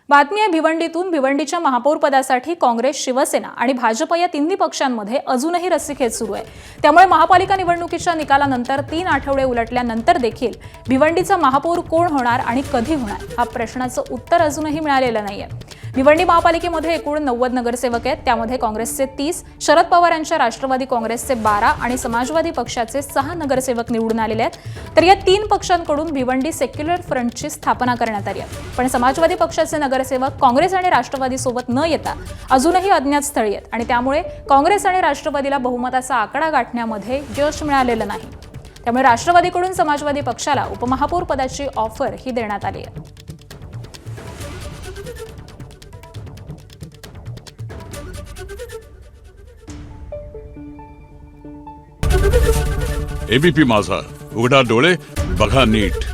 बातमी आहे भिवंडीतून। भिवंडीच्या महापौर पदासाठी काँग्रेस, शिवसेना आणि भाजप या तिन्ही पक्षांमध्ये अजूनही रस्सीखेच सुरू आहे। त्यामुळे महापालिका निवडणुकीच्या निकालानंतर 3 आठवडे उलटल्यानंतर देखील भिवंडीचा महापौर कोण होणार आणि कधी होणार हा प्रश्नाचं उत्तर अजूनही मिळालेलं नाहीये। भिवंडी महापालिकेमध्ये एकूण 90 नगरसेवक आहेत। त्यामध्ये काँग्रेसचे 30, शरद पवार यांच्या राष्ट्रवादी काँग्रेसचे 12 आणि समाजवादी पक्षाचे 6 नगरसेवक निवडून आलेले आहेत। तर या 3 पक्षांकडून भिवंडी सेक्युलर फ्रंटची स्थापना करण्यात आली आहे। पण समाजवादी पक्षाचे नगरसेवक काँग्रेस आणि राष्ट्रवादी सोबत न येता अजूनही अज्ञात स्थळी आहेत आणि त्यामुळे काँग्रेस आणि राष्ट्रवादीला बहुमताचा आकडा गाठण्यामध्ये यश मिळालेलं नाही। त्यामुळे राष्ट्रवादीकडून समाजवादी पक्षाला उपमहापौर पदाची ऑफर ही देण्यात आली आहे। एबीपी माझा, उघडा डोळे बघा नीट।